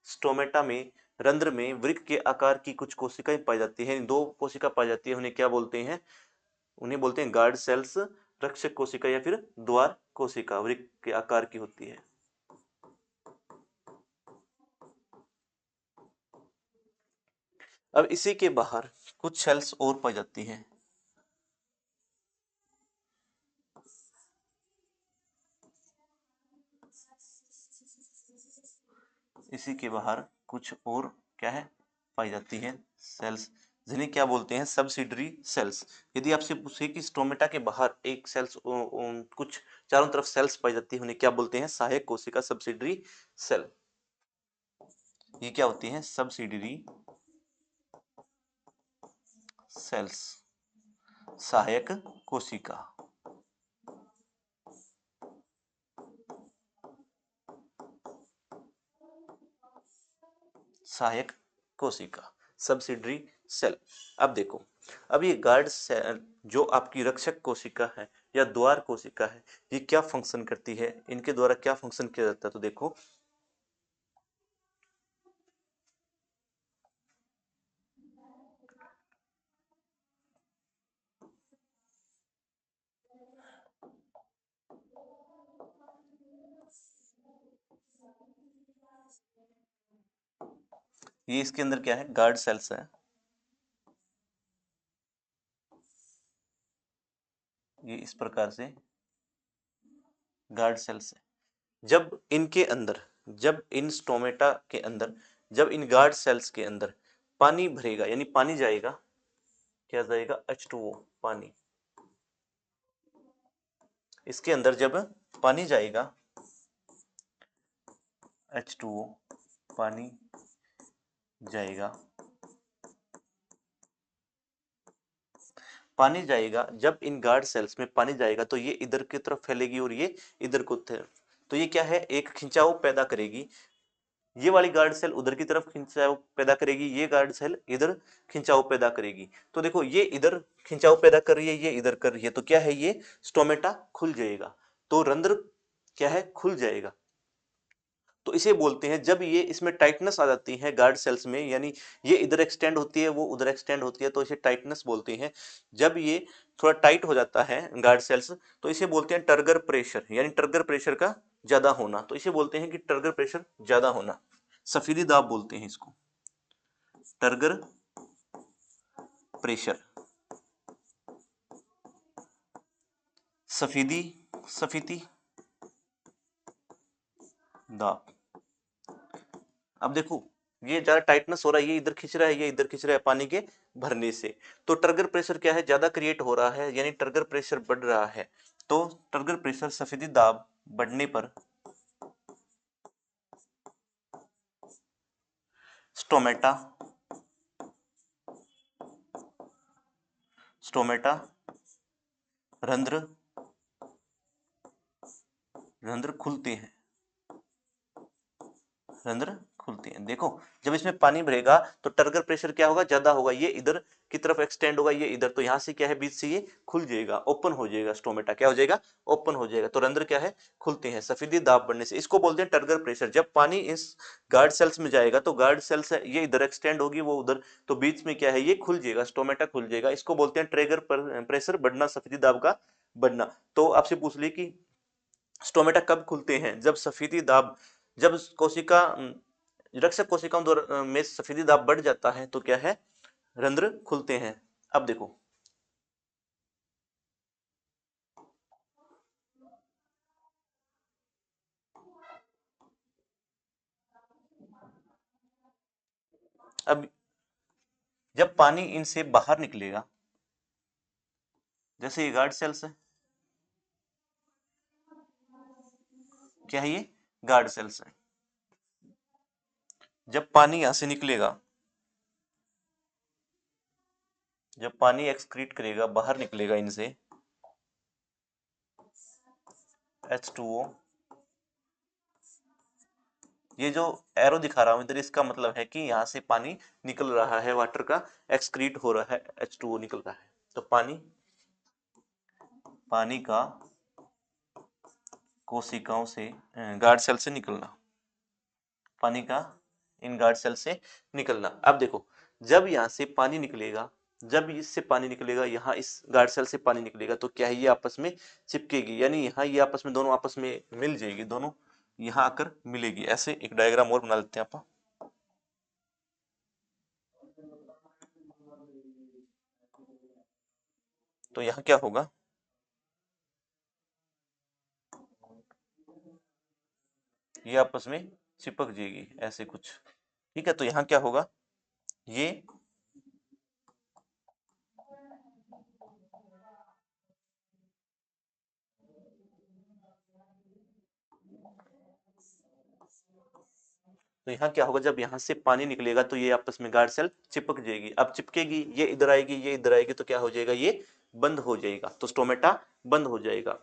स्टोमेटा में, रंध्र में वृक्क के आकार की कुछ कोशिकाएं पाई जाती हैं। दो कोशिका पाई जाती है, उन्हें क्या बोलते हैं? उन्हें बोलते हैं गार्ड सेल्स, रक्षक कोशिका या फिर द्वार कोशिका, वृक्क के आकार की होती है। अब इसी के बाहर कुछ सेल्स और पाई जाती हैं। इसी के बाहर कुछ और क्या है, पाई जाती है सेल्स, जिन्हें क्या बोलते हैं? Subsidiary cells. यदि आपसे पूछे कि स्टोमेटा के बाहर एक सेल्स, कुछ चारों तरफ सेल्स पाई जाती है, उन्हें क्या बोलते हैं? सहायक कोशिका, सब्सिडरी सेल। ये क्या होती है? सब्सिडरी सेल्स, सहायक कोशिका। सहायक कोशिका, सब्सिडरी सेल। अब देखो, अब ये गार्ड सेल जो आपकी रक्षक कोशिका है या द्वार कोशिका है, ये क्या फंक्शन करती है, इनके द्वारा क्या फंक्शन किया जाता है? तो देखो, ये इसके अंदर क्या है? गार्ड सेल्स है। ये इस प्रकार से गार्ड सेल्स है। जब इनके अंदर, जब इन स्टोमेटा के अंदर, जब इन गार्ड सेल्स के अंदर पानी भरेगा यानी पानी जाएगा, क्या जाएगा? H2O, पानी। इसके अंदर जब पानी जाएगा, H2O, पानी जाएगा, पानी जाएगा, जब इन गार्ड सेल्स में पानी जाएगा तो ये इधर की तरफ फैलेगी और ये इधर को तरफ। तो ये क्या है? एक खिंचाव पैदा करेगी। ये वाली गार्ड सेल उधर की तरफ खिंचाव पैदा करेगी, ये गार्ड सेल इधर खिंचाव पैदा करेगी। तो देखो, ये इधर खिंचाव पैदा कर रही है, ये इधर कर रही है, तो क्या है? ये स्टोमेटा खुल जाएगा। तो रंध्र क्या है? खुल जाएगा। तो इसे बोलते हैं, जब ये इसमें टाइटनेस आ जाती है गार्ड सेल्स में, यानी ये इधर एक्सटेंड होती है, वो उधर एक्सटेंड होती है, तो इसे टाइटनेस बोलते हैं। जब ये थोड़ा टाइट हो जाता है गार्ड सेल्स, तो इसे बोलते हैं टर्गर प्रेशर, यानी टर्गर प्रेशर का ज्यादा होना। तो इसे बोलते हैं कि टर्गर प्रेशर ज्यादा होना, सफेदी दाब बोलते हैं इसको, टर्गर प्रेशर, सफेदी, सफेदी दाब। अब देखो, ये ज्यादा टाइटनेस हो रहा है, ये इधर खींच रहा है, ये इधर खींच रहा है पानी के भरने से। तो टर्गर प्रेशर क्या है? ज्यादा क्रिएट हो रहा है, यानी टर्गर प्रेशर बढ़ रहा है। तो टर्गर प्रेशर, सफेदी दाब बढ़ने पर स्टोमेटा स्टोमेटा, रंध्र रंध्र खुलते हैं, रंध्र खुलते हैं। देखो जब इसमें पानी भरेगा तो टर्गर प्रेशर क्या होगा, ज्यादा होगा, ये इधर की तरफ एक्सटेंड होगा, ये इधर, तो यहाँ से क्या है, बीच से ये खुल जाएगा, ओपन हो जाएगा, स्टोमेटा क्या हो जाएगा, ओपन हो जाएगा, तो रंध्र क्या है, खुलते हैं सफेदी दाब बढ़ने से। इसको बोलते हैं टर्गर प्रेशर। जब पानी इस गार्ड सेल्स में जाएगा तो गार्ड सेल्स है ये इधर एक्सटेंड होगी, वो उधर, तो बीच में क्या है, ये खुल जाएगा, स्टोमेटा खुल जाएगा। इसको बोलते हैं ट्रेगर प्रेशर बढ़ना, सफेदी दाब का बढ़ना। तो आपसे पूछ ली कि स्टोमेटा कब खुलते हैं, जब सफेदी दाब, जब कोशिका रक्षक कोशिकाओं द्वारा में सफेदी दाब बढ़ जाता है तो क्या है, रंध्र खुलते हैं। अब देखो, अब जब पानी इनसे बाहर निकलेगा, जैसे ये गार्ड सेल्स है, क्या है ये, गार्ड सेल्स है। जब पानी यहां से निकलेगा, जब पानी एक्सक्रीट करेगा, बाहर निकलेगा इनसे, H2O, ये जो एरो दिखा रहा हूं इधर, इसका मतलब है कि यहाँ से पानी निकल रहा है, वाटर का एक्सक्रीट हो रहा है, H2O निकल रहा है। तो पानी, पानी का कोशिकाओं से, गार्ड सेल से निकलना, पानी का इन गार्ड सेल से निकलना। अब देखो, जब यहाँ से पानी निकलेगा, जब इससे पानी निकलेगा, यहाँ इस गार्ड सेल से पानी निकलेगा, तो क्या है, ये आपस में चिपकेगी, यानी यहाँ ये आपस में, दोनों आपस में मिल जाएगी, दोनों यहाँ आकर मिलेगी। ऐसे एक डायग्राम और बना लेते हैं आप। तो यहाँ क्या होगा, ये आपस में चिपक जाएगी, ऐसे कुछ, ठीक है। तो यहाँ क्या होगा, ये तो यहाँ क्या होगा, जब यहाँ से पानी निकलेगा तो ये आपस में गार्ड सेल चिपक जाएगी। अब चिपकेगी, ये इधर आएगी, ये इधर आएगी, तो क्या हो जाएगा, ये बंद हो जाएगा, तो स्टोमेटा बंद हो जाएगा।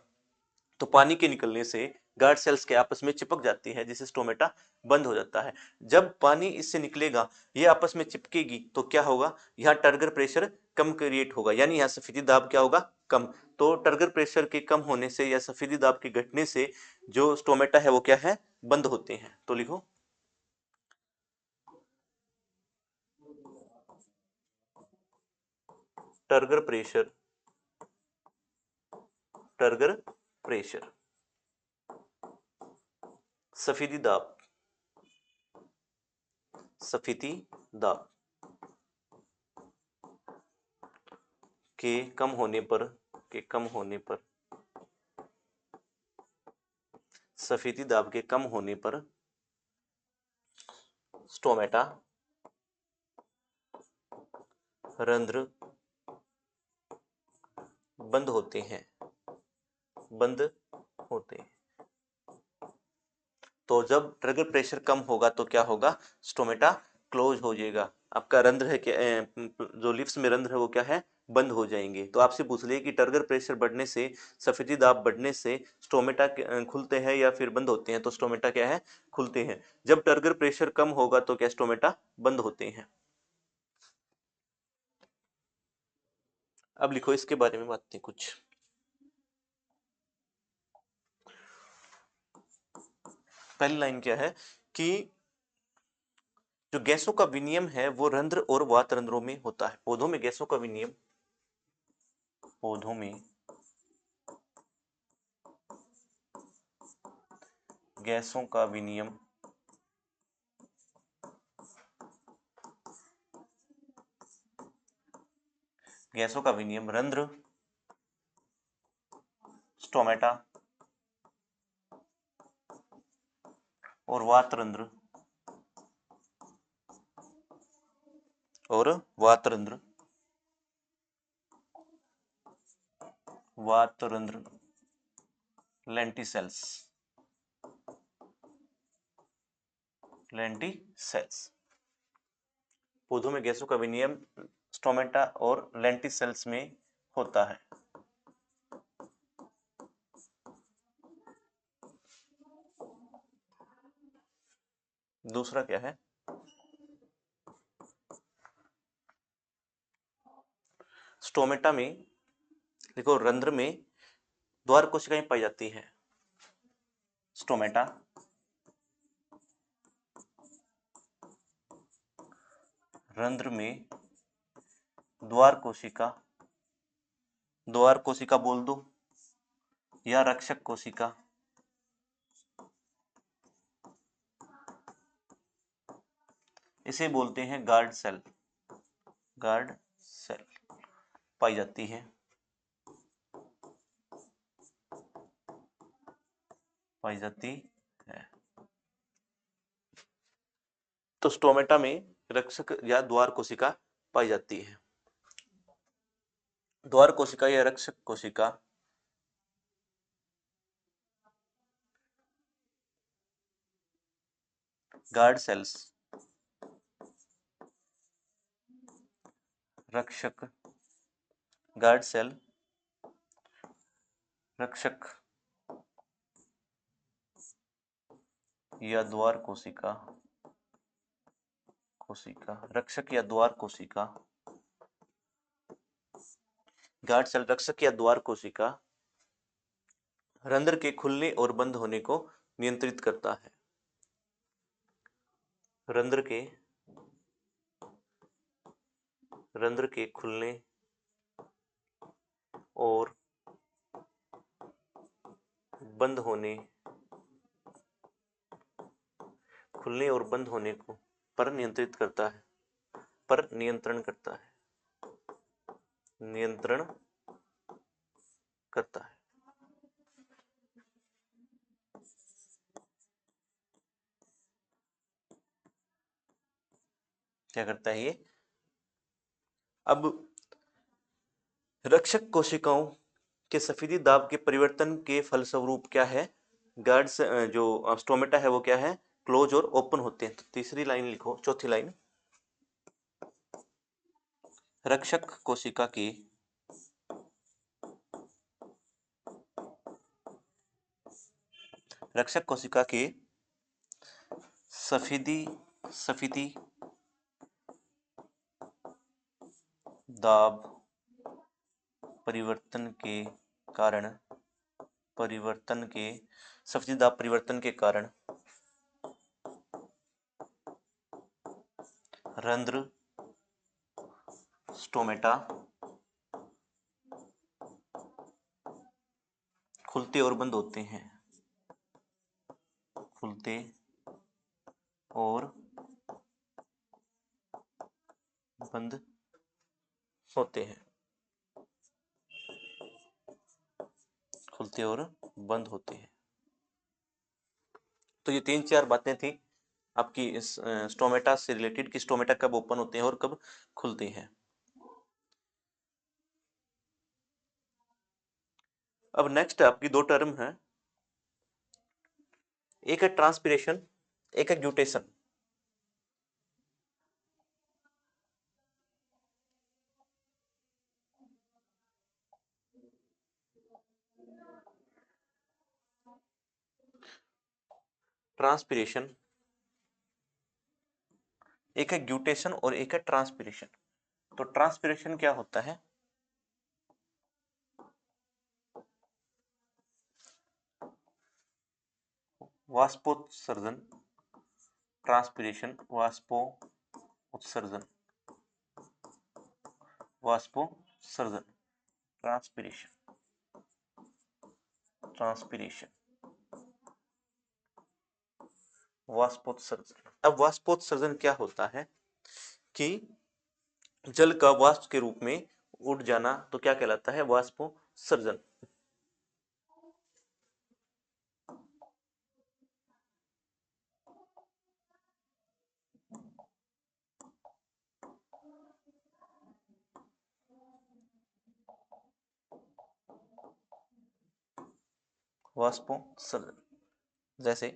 तो पानी के निकलने से गार्ड सेल्स के आपस में चिपक जाती है, जिससे स्टोमेटा बंद हो जाता है। जब पानी इससे निकलेगा, ये आपस में चिपकेगी, तो क्या होगा, यहाँ टर्गर प्रेशर कम क्रिएट होगा, यानी यहाँ सफेदी दाब क्या होगा, कम। तो टर्गर प्रेशर के कम होने से या सफेदी दाब के घटने से जो स्टोमेटा है वो क्या है, बंद होते हैं। तो लिखो, टर्गर प्रेशर, टर्गर प्रेशर, सफेदी दाब, सफेदी दाब के कम होने पर, के कम होने पर, सफेदी दाब के कम होने पर स्टोमेटा, रंध्र बंद होते हैं, बंद होते हैं। तो जब ट्रिगर प्रेशर कम होगा तो क्या होगा, स्टोमेटा क्लोज हो जाएगा, आपका रंध्र है कि जो लिप्स में रंध्र है वो क्या है, बंद हो जाएंगे। तो आपसे पूछ लिए कि टर्गर प्रेशर बढ़ने से, सफेदी दाब बढ़ने से स्टोमेटा खुलते हैं या फिर बंद होते हैं, तो स्टोमेटा क्या है, खुलते हैं। जब टर्गर प्रेशर कम होगा तो क्या, स्टोमेटा बंद होते हैं। अब लिखो इसके बारे में बातें कुछ। पहली लाइन क्या है कि जो गैसों का विनिमय है वो रंध्र और वात रंध्रों में होता है। पौधों में गैसों का विनिमय, पौधों में गैसों का विनिमय गैसों का विनिमय रंध्र, स्टोमेटा और वात रंध्र, और वात रंध्र, वात रंध्र, लेंटिसेल्स, लेंटिसेल्स। पौधों में गैसों का विनिमय स्टोमेटा और लेंटिसेल्स में होता है। दूसरा क्या है, स्टोमेटा में देखो रंध्र में द्वार कोशिकाएं पाई जाती है। स्टोमेटा रंध्र में द्वार कोशिका बोल दो या रक्षक कोशिका, इसे बोलते हैं गार्ड सेल। गार्ड सेल पाई जाती है, पाई जाती है। तो स्टोमेटा में रक्षक या द्वार कोशिका पाई जाती है। द्वार कोशिका या रक्षक कोशिका गार्ड सेल्स, रक्षक गार्ड सेल रक्षक या द्वार कोशिका रक्षक या द्वार कोशिका, गार्ड सेल रक्षक या द्वार कोशिका रंध्र के खुलने और बंद होने को नियंत्रित करता है। रंध्र के खुलने और बंद होने को पर नियंत्रण करता है। नियंत्रण करता है। क्या करता है ये? अब रक्षक कोशिकाओं के सफेदी दाब के परिवर्तन के फलस्वरूप क्या है, गार्ड्स जो स्टोमेटा है वो क्या है, क्लोज और ओपन होते हैं। तो तीसरी लाइन लिखो, चौथी लाइन, रक्षक कोशिका के सफेदी दाब परिवर्तन के कारण सफेदी दाब परिवर्तन के कारण रंध्र स्टोमेटा खुलते और बंद होते हैं। खुलते और बंद होते हैं। खुलते और बंद होते हैं। तो ये 3-4 बातें थी आपकी इस स्टोमेटा से रिलेटेड कि स्टोमेटा कब ओपन होते हैं और कब खुलते हैं। अब नेक्स्ट आपकी 2 टर्म है, एक है ट्रांसपिरेशन, एक है ग्यूटेशन। ट्रांसपिरेशन, एक है ग्यूटेशन और एक है ट्रांसपिरेशन। तो ट्रांसपिरेशन क्या होता है, वाष्पोत्सर्जन। ट्रांसपिरेशन वाष्पोत्सर्जन, ट्रांसपिरेशन वाष्पोत्सर्जन। अब वाष्पोत्सर्जन क्या होता है कि जल का वाष्प के रूप में उड़ जाना, तो क्या कहलाता है, वाष्पोत्सर्जन। वाष्पोत्सर्जन जैसे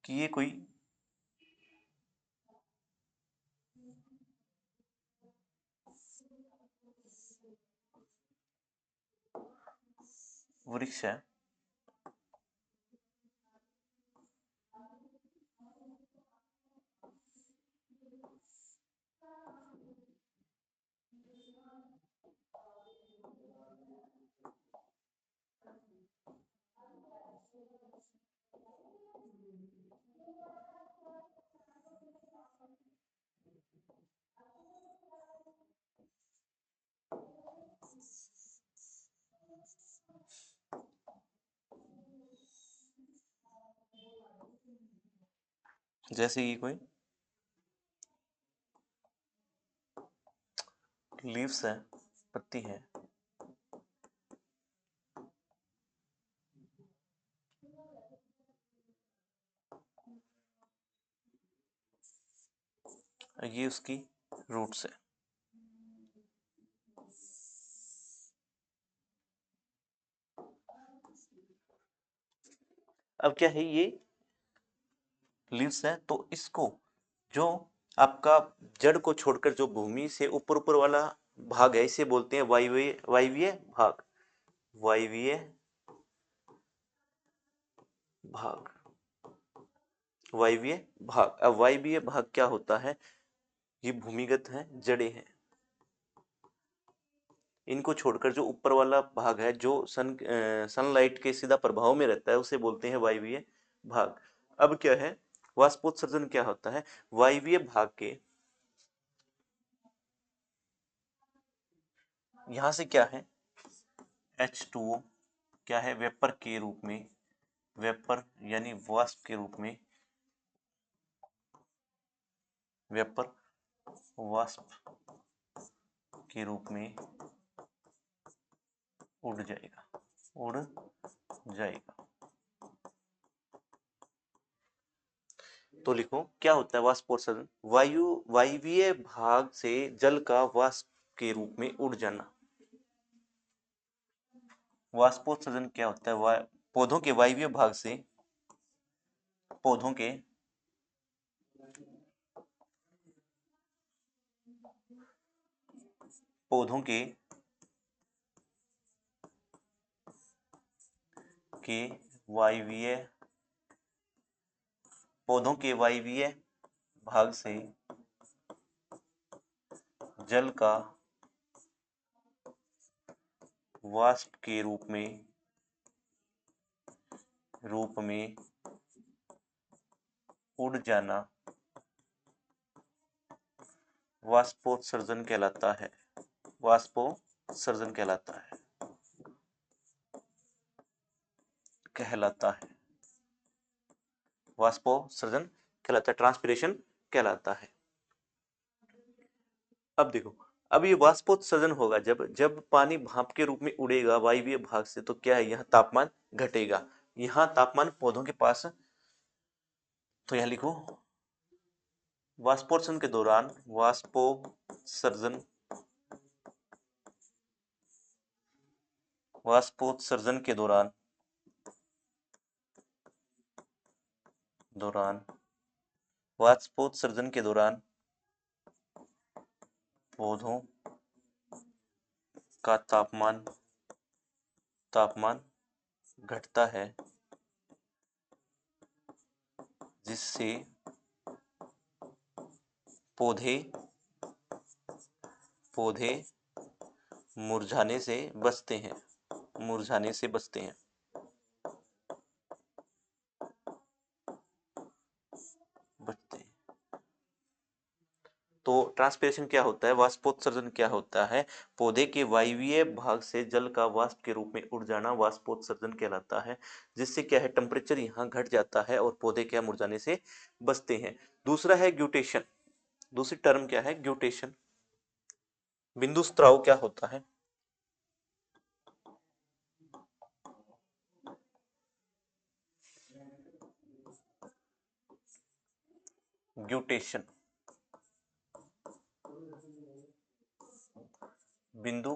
कि ये कोई वृक्ष है। जैसे कि कोई लीव्स है, पत्ती है। ये उसकी रूट्स है। अब क्या है, ये लीव्स है, तो इसको जो आपका जड़ को छोड़कर जो भूमि से ऊपर ऊपर वाला भाग है, इसे बोलते हैं वायवीय वायवीय भाग। वायवीय भाग, वायवीय भाग। अब वायवीय भाग क्या होता है, ये भूमिगत है, जड़ें हैं। इनको छोड़कर जो ऊपर वाला भाग है, जो सनलाइट के सीधा प्रभाव में रहता है, उसे बोलते हैं वायवीय भाग। अब क्या है, वाष्पोत्सर्जन क्या होता है, वायवीय भाग के यहां से क्या है, H2O क्या है, वेपर के रूप में, वेपर यानी वाष्प के रूप में, वेपर वाष्प के रूप में उड़ जाएगा, उड़ जाएगा। तो लिखो क्या होता है वाष्पोत्सर्जन, वायवीय भाग से जल का वाष्प के रूप में उड़ जाना। वाष्पोत्सर्जन क्या होता है, पौधों के वायवीय भाग से, पौधों के पौधों के वायवीय पौधों के वायवीय भाग से जल का वाष्प के रूप में उड़ जाना वाष्पोत्सर्जन कहलाता है। वाष्पोत्सर्जन कहलाता है वाष्पोत्सर्जन कहलाता है, ट्रांसपिरेशन कहलाता है। अब देखो, अब ये वाष्पोत्सर्जन होगा जब जब पानी भाप के रूप में उड़ेगा वायवीय भाग से, तो क्या है, यहाँ तापमान घटेगा। यहाँ तापमान पौधों के पास, तो यहाँ लिखो वाष्पोत्सर्जन के दौरान, वाष्पोत्सर्जन के दौरान वाष्पोत्सर्जन के दौरान पौधों का तापमान घटता है, जिससे पौधे पौधे मुरझाने से बचते हैं, मुरझाने से बचते हैं बचते हैं। तो ट्रांसपिरेशन क्या होता है, वाष्पोत्सर्जन क्या होता है, पौधे के वायवीय भाग से जल का वाष्प के रूप में उड़ जाना वाष्पोत्सर्जन कहलाता है। जिससे क्या है, टेम्परेचर यहाँ घट जाता है और पौधे क्या मुरझाने से बचते हैं। दूसरा है ग्यूटेशन, दूसरी टर्म क्या है, ग्यूटेशन। बिंदु स्त्राव क्या होता है, ग्यूटेशन, बिंदु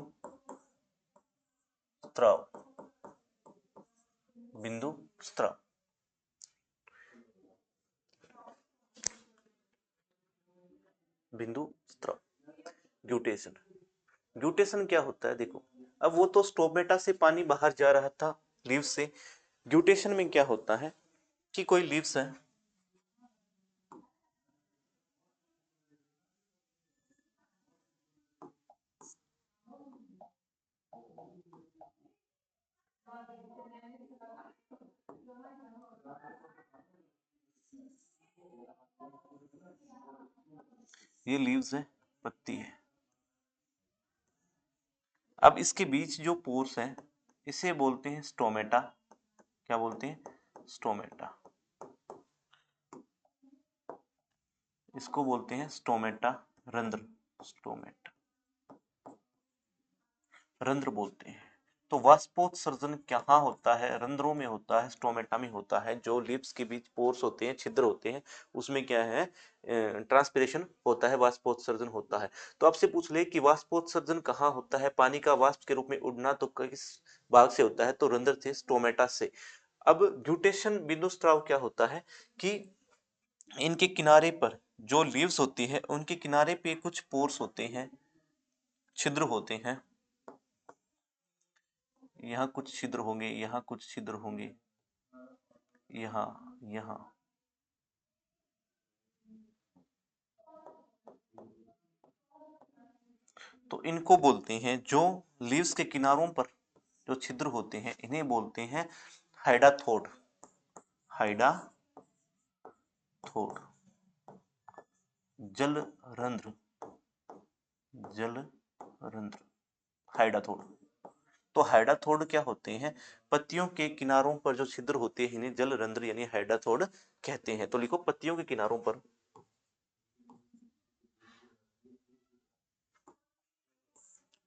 स्त्राव, बिंदु स्त्राव। बिंदु स्त्राव, ग्यूटेशन। ग्यूटेशन क्या होता है, देखो अब वो तो स्टोमेटा से पानी बाहर जा रहा था लीव्स से। ग्यूटेशन में क्या होता है कि कोई लीव्स है, ये लीव्स है, पत्ती है। अब इसके बीच जो पोर्स है इसे बोलते हैं स्टोमेटा। क्या बोलते हैं? स्टोमेटा। इसको बोलते हैं स्टोमेटा, रंध्र। स्टोमेटा, रंध्र बोलते हैं। तो वाष्पोत्सर्जन कहाँ होता है? रंध्रों में होता है, स्टोमेटा में होता है। जो लिप्स के बीच पोर्स होते हैं, छिद्र होते हैं, उसमें क्या है, ट्रांसपिरेशन होता है, वाष्पोत्सर्जन होता है। तो आपसे पूछ ले कि वाष्पोत्सर्जन कहाँ होता है, पानी का वाष्प के रूप में उड़ना तो किस भाग से होता है? तो रंध्र से, स्टोमेटा से। अब ग्यूटेशन बिंदुस्राव क्या होता है कि इनके किनारे पर जो लीव्स होती है उनके किनारे पे कुछ पोर्स होते हैं, छिद्र होते हैं। यहाँ कुछ छिद्र होंगे, यहाँ कुछ छिद्र होंगे, यहाँ, यहाँ। तो इनको बोलते हैं, जो लीव्स के किनारों पर जो छिद्र होते हैं इन्हें बोलते हैं हाइडाथोड। हाइडाथोड, जल रंध्र, जल रंध्र, हाइडाथोड। तो हाइडाथोड क्या होते हैं? पत्तियों के किनारों पर जो छिद्र होते हैं इन्हें जल रंध्र यानी हाइडाथोड कहते हैं। तो लिखो पत्तियों के किनारों पर,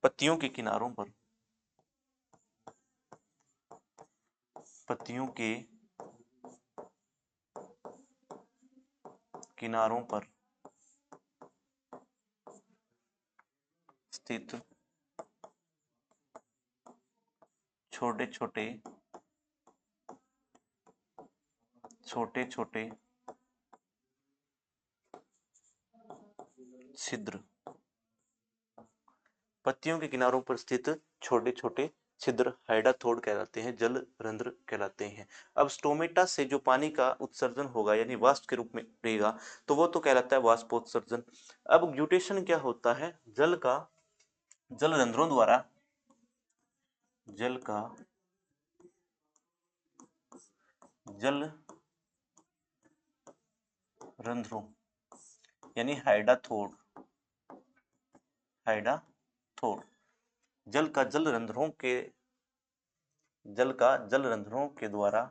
पत्तियों के किनारों पर, पत्तियों के किनारों पर स्थित छोटे छोटे, छोटे छोटे छिद्र, पत्तियों के किनारों पर स्थित छोटे छोटे छिद्र हाइडाथोड कहलाते हैं, जल रंध्र कहलाते हैं। अब स्टोमेटा से जो पानी का उत्सर्जन होगा यानी वाष्प के रूप में रहेगा तो वो तो कहलाता है वाष्पोत्सर्जन। अब ग्यूटेशन क्या होता है? जल का, जल रंध्रों द्वारा, जल का, जल रंध्रों यानी हाइडाथोड, हाइडाथोड, जल का जल रंध्रों के, जल का जल रंध्रों के द्वारा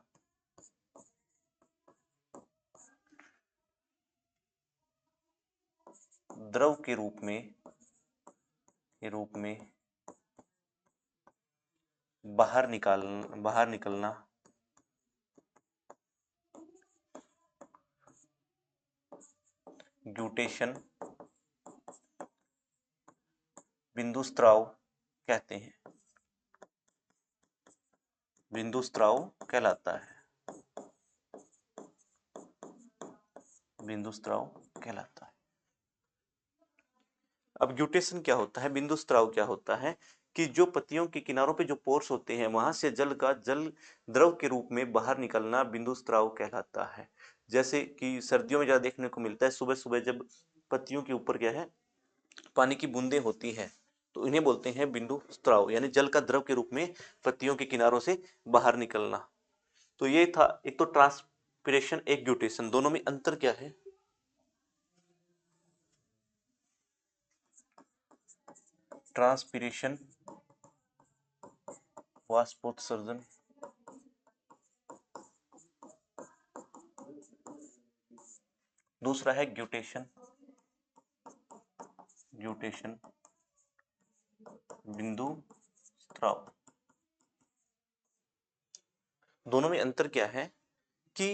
द्रव के रूप में, के रूप में बाहर निकलना ग्यूटेशन बिंदुस्राव कहते हैं, बिंदुस्राव कहलाता है, बिंदुस्राव कहलाता है। अब ग्यूटेशन क्या होता है, बिंदुस्राव क्या होता है कि जो पत्तियों के किनारों पे जो पोर्स होते हैं वहां से जल का जल द्रव के रूप में बाहर निकलना बिंदुस्राव कहलाता है। जैसे कि सर्दियों में ज्यादा देखने को मिलता है, सुबह सुबह जब पत्तियों के ऊपर क्या है, पानी की बूंदें होती हैं, तो इन्हें बोलते हैं बिंदु स्त्राव यानी जल का द्रव के रूप में पत्तियों के किनारों से बाहर निकलना। तो ये था, एक तो ट्रांसपिरेशन, एक ग्यूटेशन, दोनों में अंतर क्या है? ट्रांसपिरेशन वाष्पोत्सर्जन, दूसरा है ग्यूटेशन, ग्यूटेशन बिंदु स्त्राव। दोनों में अंतर क्या है कि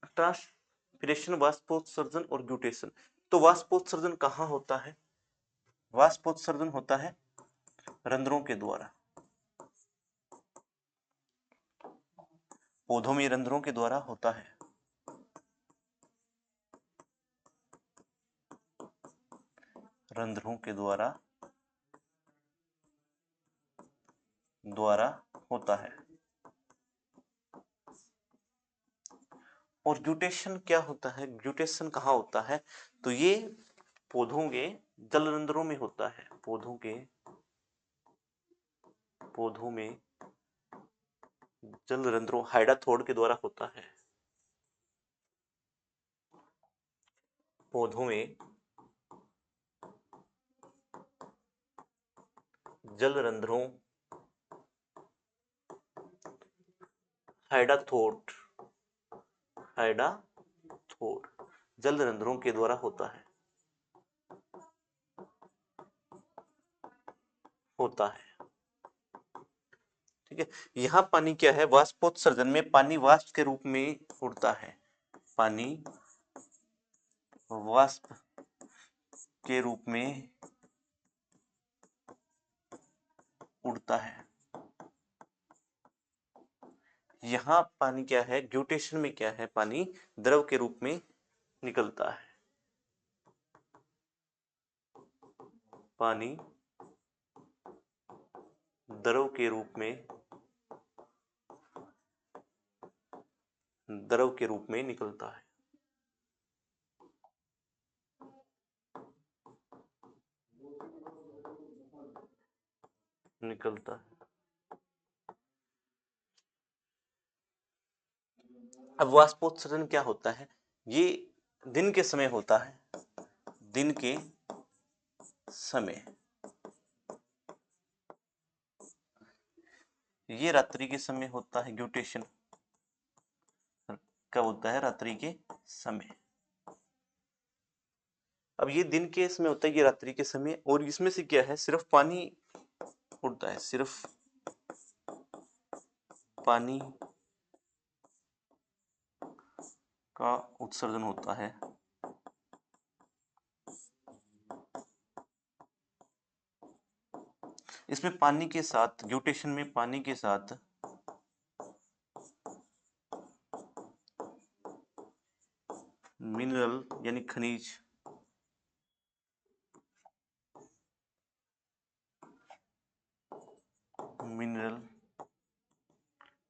ट्रांसपिरेशन, वाष्पोत्सर्जन और ग्यूटेशन। तो वाष्पोत्सर्जन कहाँ होता है? वाष्पोत्सर्जन होता है रंध्रों के द्वारा, पौधों में रंध्रों के द्वारा होता है। रंध्रों के द्वारा द्वारा होता है। और ग्यूटेशन क्या होता है, ग्यूटेशन कहाँ होता है, तो ये पौधों के जलरंध्रों में होता है। पौधों में जलरंध्रों हाइडाथोड के द्वारा होता है। पौधों में जलरंध्रों हाइडाथोड जलरंध्रों के द्वारा होता है। ठीक है, यहाँ पानी क्या है, वाष्पोत्सर्जन में पानी वाष्प के रूप में उड़ता है। पानी वाष्प के रूप में उड़ता है। यहाँ पानी क्या है, ग्यूटेशन में क्या है, पानी द्रव के रूप में निकलता है। पानी द्रव के रूप में निकलता है। अब वाष्पोत्सर्जन क्या होता है, ये दिन के समय होता है। दिन के समय, ये रात्रि के समय होता है। ग्यूटेशन कब होता है, रात्रि के समय। अब ये दिन के समय होता है, ये रात्रि के समय, और इसमें से क्या है, सिर्फ पानी उड़ता है, सिर्फ पानी का उत्सर्जन होता है। इसमें पानी के साथ, ग्यूटेशन में पानी के साथ मिनरल यानी खनिज,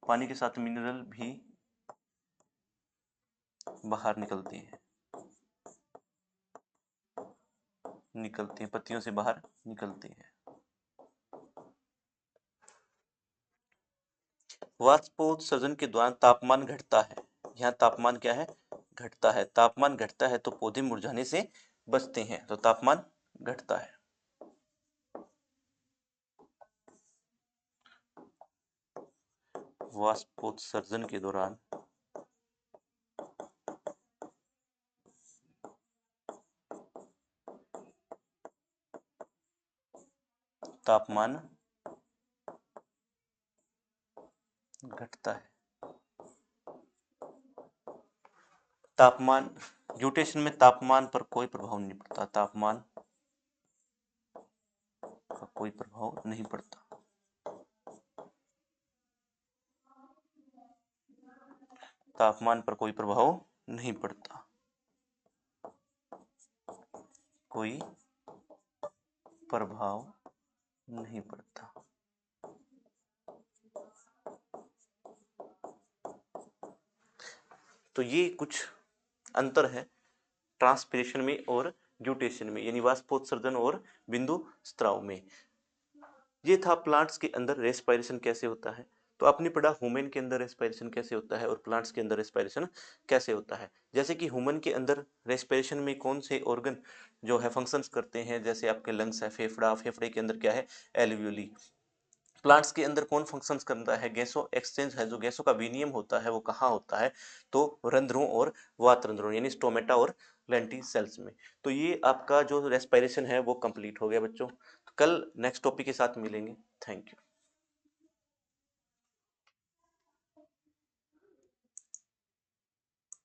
पानी के साथ मिनरल भी बाहर निकलते हैं, पत्तियों से बाहर निकलते हैं। वाष्पोत्सर्जन के दौरान तापमान घटता है। यहाँ तापमान क्या है, घटता है। तापमान घटता है तो पौधे मुरझाने से बचते हैं, तो तापमान घटता है। वाष्पोत्सर्जन के दौरान तापमान घटता है। तापमान, ग्यूटेशन में तापमान पर कोई प्रभाव नहीं पड़ता, तापमान का कोई प्रभाव नहीं पड़ता। तापमान पर कोई प्रभाव नहीं पड़ता, कोई प्रभाव नहीं पड़ता। तो ये कुछ अंतर है ट्रांसपिरेशन में और ग्यूटेशन में, यानी वाष्पोत्सर्जन और बिंदु स्त्राव में। ये था प्लांट्स के अंदर रेस्पिरेशन कैसे होता है। तो आपने पढ़ा ह्यूमन के अंदर रेस्पिरेशन कैसे होता है और प्लांट्स के अंदर रेस्पिरेशन कैसे होता है। जैसे कि ह्यूमन के अंदर रेस्पिरेशन में कौन से ऑर्गन जो है फंक्शंस करते हैं, जैसे आपके लंग्स है, फेफड़े के अंदर क्या है, एल्वियोली। प्लांट्स के अंदर कौन फंक्शंस करता है, गैसों एक्सचेंज है, जो गैसों का विनिमय होता है वो कहाँ होता है, तो रंध्रों और वातरंध्रों यानी स्टोमेटा और लेंटी सेल्स में। तो ये आपका जो रेस्पिरेशन है वो कंप्लीट हो गया बच्चों। तो कल नेक्स्ट टॉपिक के साथ मिलेंगे। Thank you.